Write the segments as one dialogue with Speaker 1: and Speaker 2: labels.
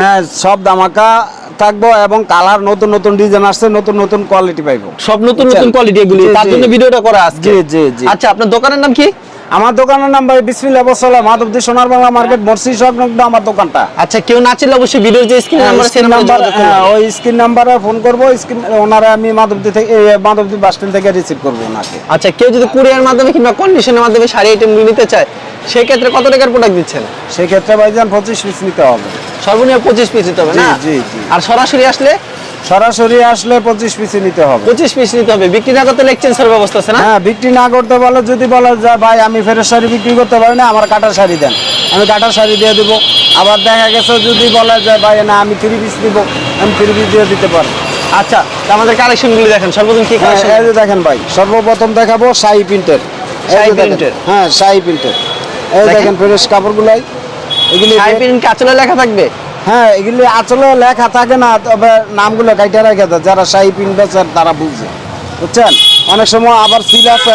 Speaker 1: হ্যাঁ, সব দামাকা থাকবো এবং কালার নতুন নতুন ডিজাইন আসছে, নতুন নতুন কোয়ালিটি পাইবো।
Speaker 2: সব নতুন নতুন কোয়ালিটি এগুলি, তার জন্য ভিডিওটা করা আজকে।
Speaker 1: জি জি জি।
Speaker 2: আচ্ছা, আপনার দোকানের নাম কি?
Speaker 1: আমার দোকানের নাম ভাই বিসমিল্লাহ বসালা মাধবদী সোনার বাংলা মার্কেট মরসি সংলগ্ন আমার দোকানটা।
Speaker 2: আচ্ছা, কেউ না চিনলে অবশ্যই ভিডিওর যে স্ক্রিন নাম্বার আছে সেই নাম্বার,
Speaker 1: ওই স্ক্রিন নাম্বারে ফোন করবো। স্ক্রিন ওনারা আমি মাধবদী থেকে মাধবদী বাস স্ট্যান্ড থেকে রিসিভ করবো ওনাকে।
Speaker 2: আচ্ছা, কেউ যদি কুরিয়ার মাধ্যমে কিংবা কন্ডিশনের মাধ্যমে শাড়ি আইটেমগুলো নিতে চায় সেই ক্ষেত্রে কত টাকার প্রোডাক্ট দিচ্ছেন?
Speaker 1: সেই ক্ষেত্রে ভাইজান 25 পিস নিতে হবে।
Speaker 2: সর্বনিম্ন 25 পিস নিতে হবে না?
Speaker 1: জি জি।
Speaker 2: আর সরাসরি আসলে?
Speaker 1: সরাসরি আসলে 25 পিস নিতে হবে।
Speaker 2: 25 পিস নিতে হবে। বিক্রি না করতে এক্সচেঞ্জের ব্যবস্থা আছে না?
Speaker 1: হ্যাঁ, বিক্রি না করতে বলে যদি বলে যে ভাই আমি ফেরত শাড়ি বিক্রি করতে পারি না, আমার কাটা শাড়ি দেন, আমি কাটা শাড়ি দিয়ে দেবো। আবার দেখা গেছে যদি বলে যে ভাই না আমি 3 পিস দিব, আমি 3 পিস দিয়ে দিতে পারি।
Speaker 2: আচ্ছা, তো আমাদের কালেকশনগুলো দেখেন। সর্বপ্রথম কি কালেকশন?
Speaker 1: এই যে দেখেন ভাই, সর্বপ্রথম দেখাবো শাড়ি প্রিন্টের।
Speaker 2: শাড়ি প্রিন্টের?
Speaker 1: হ্যাঁ, শাড়ি প্রিন্টের। এই দেখেন ফ্রেশ কাপড়গুলাই। এগুলি
Speaker 2: শাড়ি প্রিন্ট কাচলে লেখা থাকবে?
Speaker 1: হ্যাঁ, এগুলি আঁচলে লেখা থাকে না, তবে নামগুলো কাইটা রেখে দেয়, যারা শাড়ি প্রিন্ট বেচে তারা বুঝে, বুঝছেন। অনেক সময় আবার সিল আছে,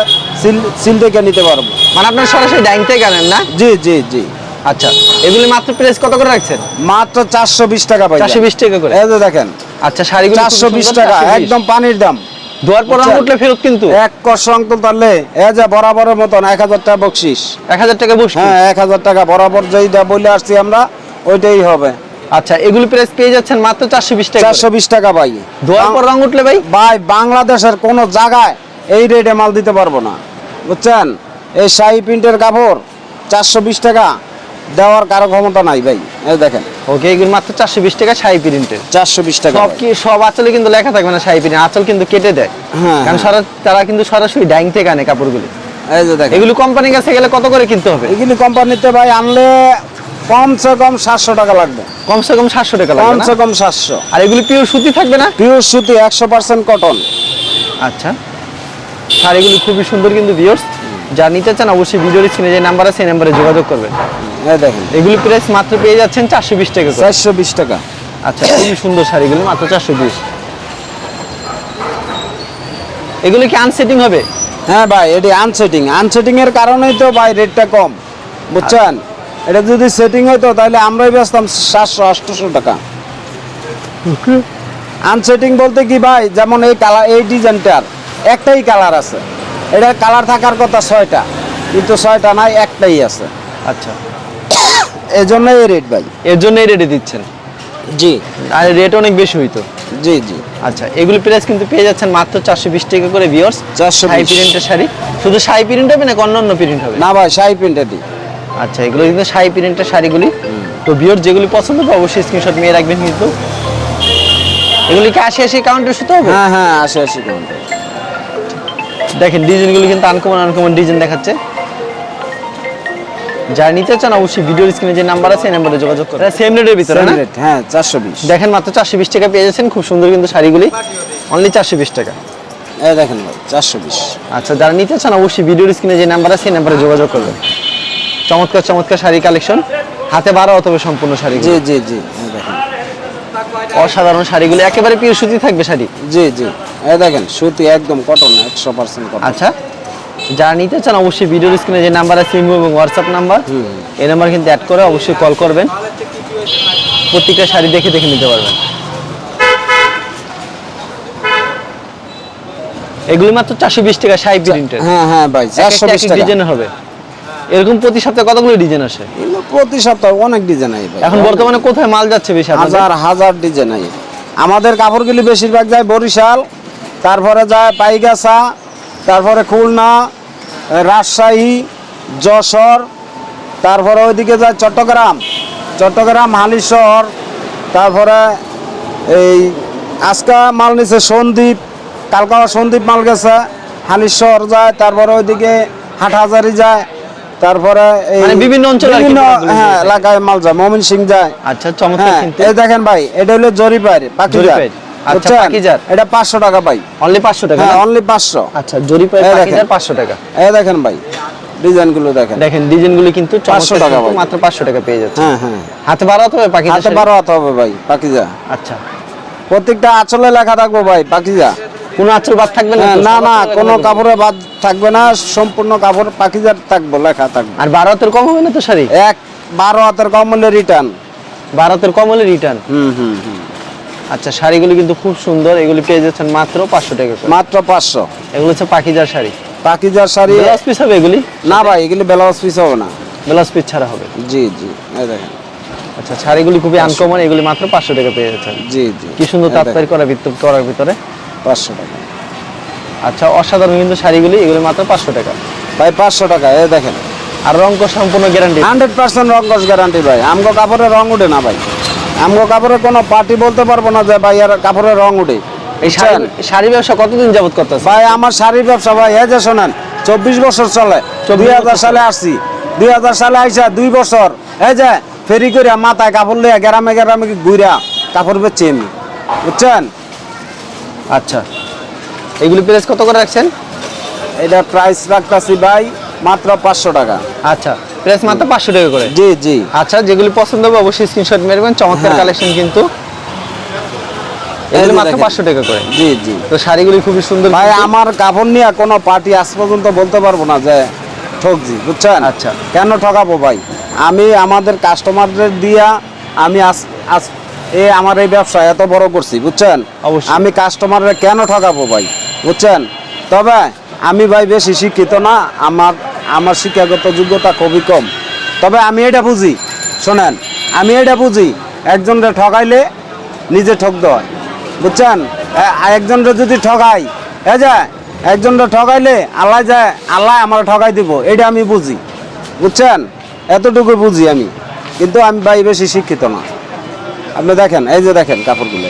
Speaker 1: সিল দেখে নিতে পারবো।
Speaker 2: মানে আপনার সরাসরি ডাইং থেকে আনেন না?
Speaker 1: জি জি জি।
Speaker 2: আচ্ছা, এগুলি মাত্র প্রাইস কত করে রাখছেন?
Speaker 1: মাত্র 420 টাকা পাই।
Speaker 2: 420 টাকা করে?
Speaker 1: এই যে দেখেন।
Speaker 2: আচ্ছা, শাড়িগুলো
Speaker 1: 420 টাকা, একদম পানির দাম।
Speaker 2: দুয়ার পর রং উঠলে ফেরত কিন্তু?
Speaker 1: এক কষ রং তো তাহলে এই যে বরাবরের মতন 1000 টাকা বকশিস।
Speaker 2: 1000 টাকা বসবে?
Speaker 1: হ্যাঁ, 1000 টাকা বরাবর যেইটা বলে আসছি আমরা ওইটাই হবে।
Speaker 2: আচ্ছা, এগুলি প্রাইস পেয়ে যাচ্ছেন মাত্র 420 টাকা।
Speaker 1: 420 টাকা ভাই।
Speaker 2: দুয়ার পর রং উঠলে ভাই?
Speaker 1: ভাই বাংলাদেশের কোন জায়গায় এই রেটে মাল দিতে পারবো না, বুঝছেন। এই শাড়ি প্রিন্টের কাপড় 420 টাকা দেওয়ার কারো ক্ষমতা নাই ভাই। এই দেখেন।
Speaker 2: ওকে, এগুলো মাত্র 420 টাকা শাড়ি প্রিন্টের।
Speaker 1: 420 টাকা।
Speaker 2: সব কি সব আঁচলে কিন্তু লেখা থাকবে না শাড়ি প্রিন্ট, আঁচল কিন্তু কেটে দেয়।
Speaker 1: হ্যাঁ,
Speaker 2: কারণ তারা কিন্তু সরাসরি ডাইং থেকে আনে কাপড়গুলি।
Speaker 1: এই যে দেখেন।
Speaker 2: এগুলো কোম্পানির কাছে গেলে কত করে কিনতে হবে?
Speaker 1: এগুলি কোম্পানিতে ভাই আনলে কমসে কম 700 টাকা লাগবে।
Speaker 2: কমসে কম 700 টাকা লাগবে না?
Speaker 1: কমসে কম 700।
Speaker 2: আর এগুলি পিওর সুতি থাকবে না?
Speaker 1: পিওর সুতি, 100% কটন।
Speaker 2: আচ্ছা, শাড়িগুলি খুবই সুন্দর কিন্তু ভিউয়ার্স, যা নিতে চান অবশ্যই ভিডিওর স্ক্রিনে যে নাম্বার আছে সেই নাম্বারে যোগাযোগ করবেন।
Speaker 1: এই দেখেন।
Speaker 2: এগুলি প্রাইস মাত্র পেয়ে যাচ্ছেন 420 টাকা করে।
Speaker 1: 420 টাকা।
Speaker 2: আচ্ছা, খুবই সুন্দর শাড়িগুলো মাত্র 420। এগুলি কি আনসেটিং হবে?
Speaker 1: হ্যাঁ ভাই, এটি আনসেটিং এর কারণেই তো ভাই রেটটা কম, বুঝছেন। এটা যদি সেটিং হইতো তাহলে আমরাই বেচতাম 700-800 টাকা। আনসেটিং বলতে কি ভাই, যেমন এই কালার, এই ডিজাইনটার একটাই কালার আছে, এটার কালার থাকার কথা 6টা, কিন্তু 6টা নাই, একটাই আছে।
Speaker 2: আচ্ছা,
Speaker 1: এই জন্য এই রেট ভাই।
Speaker 2: এর জন্য এই রেটে দিচ্ছেন?
Speaker 1: জি
Speaker 2: আর রেট অনেক বেশি হইতো।
Speaker 1: জি জি।
Speaker 2: আচ্ছা, এগুলি প্রাইস কিন্তু পেয়ে যাচ্ছেন মাত্র 420 টাকা করে ভিউয়ার্স।
Speaker 1: 420।
Speaker 2: শাড়ি প্রিন্টের শাড়ি। শুধু শাড়ি প্রিন্ট হবে না অন্য প্রিন্ট হবে?
Speaker 1: না ভাই, শাড়ি প্রিন্টে দিই।
Speaker 2: আচ্ছা, এগুলো কিন্তু শাড়ি প্রিন্টের শাড়িগুলি। তো ভিউয়ার্স যেগুলি পছন্দ হবে অবশ্যই স্ক্রিনশট নিয়ে রাখবেন কিন্তু। এগুলি কি 80 কাউন্টের সুতো হবে?
Speaker 1: হ্যাঁ হ্যাঁ, 80 কাউন্টার।
Speaker 2: দেখেন ডিজাইনগুলো কিন্তু আনকমন ডিজাইন দেখাচ্ছে। যারা নিতে চান অবশ্যই ভিডিওর স্ক্রিনে যে নাম্বার আছে এই নম্বরে যোগাযোগ করুন। সেম রেটের ভিতরে না?
Speaker 1: হ্যাঁ, 420।
Speaker 2: দেখেন মাত্র 420 টাকা পেয়ে যাচ্ছেন, খুব সুন্দর কিন্তু শাড়িগুলি, অনলি 420 টাকা।
Speaker 1: এই দেখেন ভাই, 420।
Speaker 2: আচ্ছা, যারা নিতে চান অবশ্যই ভিডিওর স্ক্রিনে যে নাম্বার আছে সেই নাম্বারে যোগাযোগ করবেন। চমৎকার চমৎকার শাড়ি কালেকশন, হাতে বাড়া অথবা সম্পূর্ণ শাড়ি।
Speaker 1: জি জি জি। এই দেখেন
Speaker 2: অসাধারণ শাড়িগুলো, একেবারে পিওর সুতি থাকবে শাড়ি।
Speaker 1: জি জি। এই দেখেন সুতি, একদম কটন, 100% কটন।
Speaker 2: আচ্ছা, যারা নিতে চান অবশ্যই ভিডিওর স্ক্রিনে যে নাম্বার আছে ইমো এবং হোয়াটসঅ্যাপ নাম্বার, এই নাম্বার কিন্তু অ্যাড করে অবশ্যই কল করবেন, প্রত্যেকটা শাড়ি দেখে দেখে নিতে পারবেন। এগুলি মাত্র 420 টাকা শাড়ি প্রিন্টের।
Speaker 1: হ্যাঁ হ্যাঁ ভাই, 420 টাকা
Speaker 2: ডিজাইন হবে। এরকম প্রতি সপ্তাহে কতগুলো ডিজাইন আসে?
Speaker 1: প্রতি সপ্তাহে অনেক ডিজাইন আই ভাই।
Speaker 2: এখন বর্তমানে কোথায় মাল যাচ্ছে বেশি?
Speaker 1: হাজার হাজার ডিজাইন আই। আমাদের কাপড়গুলি বেশিরভাগ যায় বরিশাল, তারপরে যায় পাইগাছা, তারপরে খুলনা, রাজশাহী, যশোর, তারপরে ওইদিকে যায় চট্টগ্রাম, হালিশহর, তারপরে এই আজকা মাল নিছে সন্দ্বীপ, কালকাওয়া সন্দ্বীপ মাল গেছে, হালিশহর যায়, তারপরে ওইদিকে হাটহাজারি যায়, তারপরে
Speaker 2: মানে বিভিন্ন অঞ্চলে
Speaker 1: বিভিন্ন হ্যাঁ এলাকায় মাল যায়, ময়মনসিং যায়।
Speaker 2: আচ্ছা, চমৎকার কিন্তু।
Speaker 1: এই দেখেন ভাই, এটা হলো জরিপার পাকিজার।
Speaker 2: আচ্ছা, পাকিজার
Speaker 1: এটা 500 টাকা ভাই।
Speaker 2: অনলি 500 টাকা?
Speaker 1: হ্যাঁ, অনলি 500।
Speaker 2: আচ্ছা, জরিপার পাকিজার 500 টাকা।
Speaker 1: এই দেখেন ভাই, ডিজাইনগুলো দেখেন।
Speaker 2: দেখেন ডিজাইনগুলো কিন্তু
Speaker 1: 500 টাকা ভাই,
Speaker 2: মাত্র 500 টাকা পেয়ে যাচ্ছে।
Speaker 1: হ্যাঁ হ্যাঁ।
Speaker 2: হাতে বাড়াতে হবে পাকিজা?
Speaker 1: হাতে বাড়াতে হবে ভাই পাকিজা।
Speaker 2: আচ্ছা,
Speaker 1: প্রত্যেকটা আঁচলে লেখা থাকবে ভাই পাকিজা।
Speaker 2: কোনো আঁচল বাদ থাকবে না?
Speaker 1: না না, কোনো কাপড়ে বাদ থাকবে না, সম্পূর্ণ কাপড় পাকিজার থাকবে, লেখা থাকবে।
Speaker 2: আর 12 হাতের কম হবে না তো শাড়ি?
Speaker 1: 12 হাতের কম হলে রিটার্ন।
Speaker 2: ভারতের কমলে রিটার্ন।
Speaker 1: হুম।
Speaker 2: আচ্ছা, শাড়িগুলি কিন্তু খুব সুন্দর, এগুলি পেয়ে যাচ্ছেন মাত্র 500 টাকা করে।
Speaker 1: মাত্র 500।
Speaker 2: এগুলো হচ্ছে পাকিজার শাড়ি।
Speaker 1: পাকিজার শাড়ি
Speaker 2: ব্লাউজ পিস হবে এগুলি?
Speaker 1: না ভাই, এগুলি ব্লাউজ পিস হবে না।
Speaker 2: ব্লাউজ পিস ছাড়া হবে।
Speaker 1: জি এই দেখেন।
Speaker 2: আচ্ছা, শাড়িগুলি খুবই আনকমন, এগুলি মাত্র 500 টাকা পেয়ে যাচ্ছেন।
Speaker 1: জি
Speaker 2: কি সুন্দর তাৎপর্য করার ভিতরে
Speaker 1: 500 টাকা।
Speaker 2: আচ্ছা, অসাধারণ কিন্তু শাড়িগুলি, এগুলি মাত্র 500 টাকা
Speaker 1: ভাই। 500 টাকা, এই দেখেন।
Speaker 2: আর রং কস সম্পূর্ণ গ্যারান্টি?
Speaker 1: 100% রং কস গ্যারান্টি ভাই। আমগো কাপড়ে রং উঠে না ভাই। আমগো কাপড়ে কোনো পার্টি বলতে পারবো না যে ভাই আর কাপড়ে রং উঠে।
Speaker 2: এই শাড়ি ব্যবসা কতদিন যাবত করতেছে
Speaker 1: ভাই? আমার শাড়ির ব্যবসা ভাই, এই যে শোনেন, 24 বছর চলে। 2000 সালে আসছি, 2000 সালে আইসা 2 বছর এই যে ফেরি করিয়া মাথায় কাপড় লইয়া গ্রামে গ্রামে ঘুরিয়া কাপড় বেচছি আমি, বুঝছেন?
Speaker 2: আচ্ছা, এগুলি প্রাইস কত করে রাখছেন?
Speaker 1: এটা প্রাইস রাখতাছি ভাই মাত্র 500 টাকা।
Speaker 2: আচ্ছা, প্রাইস মাত্র 500 টাকা করে।
Speaker 1: জি।
Speaker 2: আচ্ছা, যেগুলি পছন্দ হবে অবশ্যই স্ক্রিনশট মেরবেন। চমৎকার
Speaker 1: হ্যাঁ।
Speaker 2: কালেকশন কিন্তু, এগুলি মাত্র 500 টাকা করে।
Speaker 1: জি।
Speaker 2: তো শাড়িগুলি খুবই সুন্দর
Speaker 1: ভাই,
Speaker 2: কিন্তু।
Speaker 1: আমার কাপড় নিয়ে কোনো পার্টি আজ পর্যন্ত বলতে পারবো না যে ঠকছি, বুঝছেন?
Speaker 2: আচ্ছা।
Speaker 1: কেন ঠকাবো ভাই? আমি আমাদের কাস্টমারদের দিয়া আমি আমার এই ব্যবসা এত বড় করছি, বুঝছেন?
Speaker 2: অবশ্যই।
Speaker 1: আমি কাস্টমাররা কেন ঠকাবো ভাই, বুঝছেন? তবে আমি ভাই বেশি শিক্ষিত না, আমার শিক্ষাগত যোগ্যতা খুবই কম। তবে আমি এটা বুঝি, শোনেন, আমি এটা বুঝি একজনরে ঠকাইলে নিজে ঠকতে হয়, বুঝছেন? একজনরে যদি ঠকাই, এই যে একজনরে ঠকাইলে আল্লাহ আমার ঠকাই দিব, এটা আমি বুঝি, বুঝছেন? এতটুকু বুঝি আমি, কিন্তু আমি ভাই বেশি শিক্ষিত না। আপনি দেখেন, এই যে দেখেন কাপড়গুলো,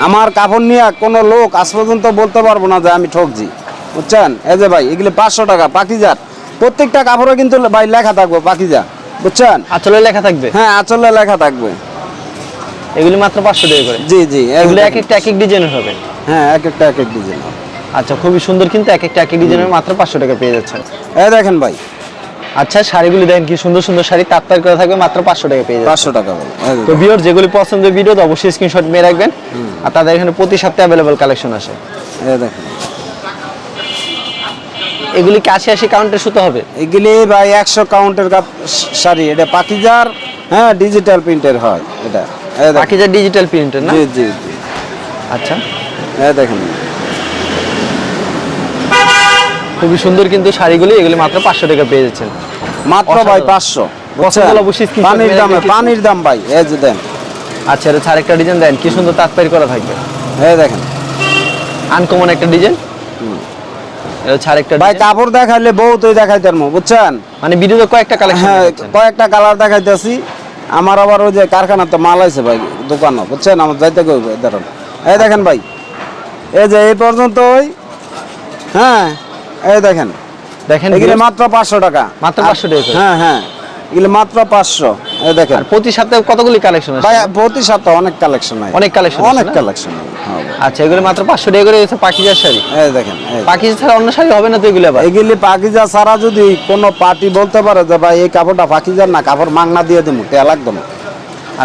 Speaker 1: আমার কাপড় নিয়ে কোনো লোক আজ পর্যন্ত বলতে পারবো না যে আমি ঠকছি, বুঝছেন? এই যে ভাই, এগুলি 500 টাকা পাকিজার। প্রত্যেকটা কাপড়ে কিন্তু ভাই লেখা থাকবে পাকিজা, বুঝছেন?
Speaker 2: আঁচলে লেখা থাকবে?
Speaker 1: হ্যাঁ, আঁচলে লেখা থাকবে।
Speaker 2: এগুলি মাত্র 500 টাকা করে?
Speaker 1: জি।
Speaker 2: এগুলো এক একটা এক এক ডিজাইনের হবে?
Speaker 1: হ্যাঁ, এক একটা এক এক ডিজাইন।
Speaker 2: আচ্ছা, খুবই সুন্দর কিন্তু, এক একটা এক এক ডিজাইনের মাত্র 500 টাকা পেয়ে যাচ্ছেন।
Speaker 1: এই দেখেন ভাই।
Speaker 2: আচ্ছা, শাড়িগুলি দেখেন কি সুন্দর সুন্দর শাড়ি, তাৎপর্য করা থাকবে, মাত্র 500 টাকা পেয়ে যাচ্ছেন।
Speaker 1: 500 টাকা ভাই।
Speaker 2: তো ভিউয়ার, যেগুলি পছন্দের ভিডিও অবশ্যই স্ক্রিনশট মেরে রাখবেন। আর তাদের এখানে প্রতি সপ্তাহে অ্যাভেলেবল কালেকশন আসে।
Speaker 1: এই দেখেন,
Speaker 2: এগুলি কি 80 কাউন্টের সুতো হবে?
Speaker 1: এগুলি ভাই 100 কাউন্টের শাড়ি। এটা পাকিজার, হ্যাঁ, ডিজিটাল প্রিন্টের হয় এটা। এই দেখেন।
Speaker 2: পাকিজার ডিজিটাল প্রিন্টের না?
Speaker 1: জি।
Speaker 2: আচ্ছা,
Speaker 1: এই দেখেন,
Speaker 2: খুবই সুন্দর কিন্তু শাড়িগুলি, এগুলি মাত্র 500 টাকা পেয়ে যাচ্ছেন।
Speaker 1: মাত্র ভাই 500, বুঝছেন?
Speaker 2: পছন্দ হলে অবশ্যই screenshot
Speaker 1: পানির
Speaker 2: মেরে
Speaker 1: দামে,
Speaker 2: রেখে-
Speaker 1: পানির দাম ভাই। এই যে দেন,
Speaker 2: আচ্ছা, এটা আরেকটা ডিজাইন দেন, কি সুন্দর তাৎপর্য করা থাকবে,
Speaker 1: এই দেখেন
Speaker 2: আনকমন একটা ডিজাইন। এটা হচ্ছে আরেকটা
Speaker 1: ভাই।
Speaker 2: ডিজাইন।
Speaker 1: কাপড় দেখাইলে বহুতই দেখাইতে পারবো, বুঝছেন?
Speaker 2: মানে ভিডিওতে কয়েকটা কালেকশন
Speaker 1: হ্যাঁ,
Speaker 2: দেখাচ্ছেন।
Speaker 1: কয়েকটা কালার দেখাইতেছি। আমার আবার ওই যে কারখানার তো মাল আছে ভাই, দোকানও, বুঝছেন? আমার যাইতে কইবে, ধরুন। এই দেখেন ভাই, এই যে এই পর্যন্ত হ্যাঁ, এই দেখেন,
Speaker 2: দেখেন
Speaker 1: এগুলি
Speaker 2: viewers,
Speaker 1: মাত্র 500 টাকা।
Speaker 2: মাত্র 500 টাকা করে।
Speaker 1: হ্যাঁ, এগুলি মাত্র 500। এই দেখেন
Speaker 2: আর প্রতি সপ্তাহে কতগুলি কালেকশন আছে?
Speaker 1: ভাই, প্রতি সপ্তাহে অনেক কালেকশন হয়,
Speaker 2: অনেক collection আছে
Speaker 1: অনেক
Speaker 2: না?
Speaker 1: কালেকশন হয়। হ্যাঁ ভাই।
Speaker 2: আচ্ছা, এগুলো মাত্র 500 টাকা করে হচ্ছে পাকিজার শাড়ি।
Speaker 1: এই দেখেন,
Speaker 2: পাকিজা ছাড়া অন্য শাড়ি হবে না তো এগুলো আবার?
Speaker 1: এগুলি পাকিজা ছাড়া যদি কোনো পার্টি বলতে পারে যে ভাই এই কাপড়টা পাকিজার না, কাপড় মাংনা দিয়ে দেবো, টাকা লাগবে না,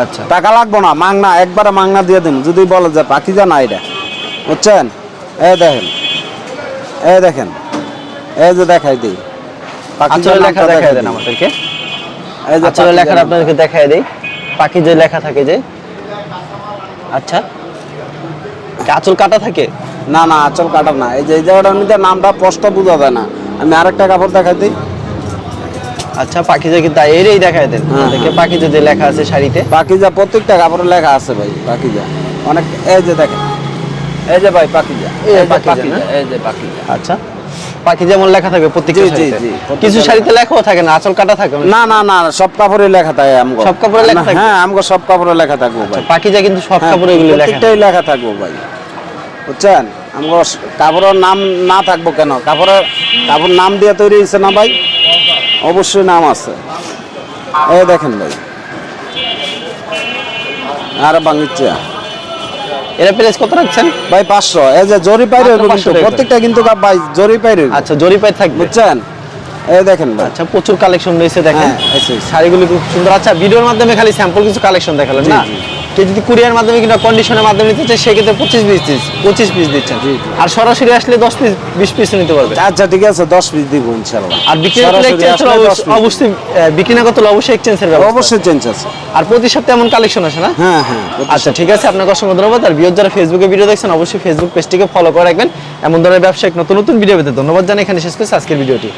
Speaker 2: আচ্ছা,
Speaker 1: টাকা লাগবো না, মাংনা একবারে মাংনা দিয়ে দেবো যদি বলে যে পাকিজা না এটা, বুঝছেন? এই দেখেন, এই দেখেন, এই যে দেখাই দিই
Speaker 2: আচ্ছা, লেখা দেখায় দেন আমাদেরকে।
Speaker 1: এই যে
Speaker 2: আচ্ছা, লেখা আপনাদেরকে দেখায় দেই, পাকিজা লেখা থাকে যে। আচ্ছা, আঁচল কাটা থাকে?
Speaker 1: না, আঁচল কাটা না। এই যে এই জায়গাটার মধ্যে নামটা স্পষ্ট বোঝা যায় না। আমি আরেকটা কাপড় দেখাই দিই।
Speaker 2: আচ্ছা, পাকিজা কি তাই এরই দেখায় দেন আমাদেরকে, পাকিজা যে লেখা আছে শাড়িতে?
Speaker 1: পাকিজা প্রত্যেকটা কাপড়ে লেখা আছে ভাই, পাকিজা অনেক। এই যে দেখেন, এই যে ভাই পাকিজা,
Speaker 2: এই
Speaker 1: এই যে
Speaker 2: পাকিজা
Speaker 1: পাকিজা,
Speaker 2: না?
Speaker 1: এই যে পাকিজা।
Speaker 2: আচ্ছা, পাখি যেমন লেখা থাকে প্রত্যেকটা
Speaker 1: জি,
Speaker 2: শাড়িতে?
Speaker 1: জি,
Speaker 2: কিছু শাড়িতে লেখাও থাকে না, আঁচল কাটা থাকে?
Speaker 1: না, সব কাপড়ে লেখা থাকে আমগো।
Speaker 2: সব কাপড়ে লেখা থাকে?
Speaker 1: হ্যাঁ, আমগো সব কাপড়ে লেখা থাকবো ভাই।
Speaker 2: পাখিজা কিন্তু সব
Speaker 1: হ্যাঁ,
Speaker 2: কাপড়ে এগুলো লেখা
Speaker 1: প্রত্যেকটাই লেখা থাকবো ভাই, বুঝছেন? আমগো কাপড়ের নাম না থাকবো কেন? কাপড় নাম দিয়ে তৈরি হয়েছে না ভাই, অবশ্যই নাম আছে। এই দেখেন ভাই, আর বাঙিচা
Speaker 2: এরা প্রাইস কত রাখছেন
Speaker 1: ভাই? 500। এই যে জরি পাইরে
Speaker 2: মাত্র 500 টাকা।
Speaker 1: প্রত্যেকটা কিন্তু ভাই জরি পাইরে,
Speaker 2: আচ্ছা, জরিপাই থাকবে,
Speaker 1: বুঝছেন? এই দেখেন ভাই।
Speaker 2: আচ্ছা, প্রচুর কালেকশন রয়েছে দেখেন।
Speaker 1: হ্যাঁ, এই
Speaker 2: শাড়িগুলি খুব সুন্দর। আচ্ছা, ভিডিওর মাধ্যমে খালি স্যাম্পল কিছু কালেকশন দেখালেন
Speaker 1: জি,
Speaker 2: না?
Speaker 1: জি।
Speaker 2: কেউ যদি কুরিয়ার মাধ্যমে কিংবা কন্ডিশনের মাধ্যমে নিতে চায় সেক্ষেত্রে 25 পিস দিচ্ছেন।
Speaker 1: জি, জি।
Speaker 2: আর সরাসরি আসলে 10 পিস 20 পিস নিতে পারবে।
Speaker 1: আচ্ছা ঠিক আছে, 10 পিস দিব ইনশাআল্লাহ।
Speaker 2: আর বিক্রি না করলে
Speaker 1: সরাসরি
Speaker 2: exchange
Speaker 1: আসলে
Speaker 2: হলে
Speaker 1: 10 piece
Speaker 2: অবশ্যই বিক্রি না করতে হলে অবশ্যই এক্সচেঞ্জের
Speaker 1: দিব।
Speaker 2: ব্যবস্থা।
Speaker 1: অবশ্যই চেঞ্জ আছে।
Speaker 2: আর প্রতি সপ্তাহে এমন কালেকশন আসে না?
Speaker 1: হ্যাঁ হ্যাঁ।
Speaker 2: আচ্ছা ঠিক আছে, আপনাকে অসংখ্য ধন্যবাদ। আর ভিউয়ার যারা ফেসবুকে ভিডিও দেখছেন অবশ্যই ফেসবুক পেজটিকে ফলো করে রাখবেন। এমন ধরনের ব্যবসায়িক নতুন নতুন ভিডিও পেতে ধন্যবাদ জানাই। এখানে শেষ করছি আজকের ভিডিওটি।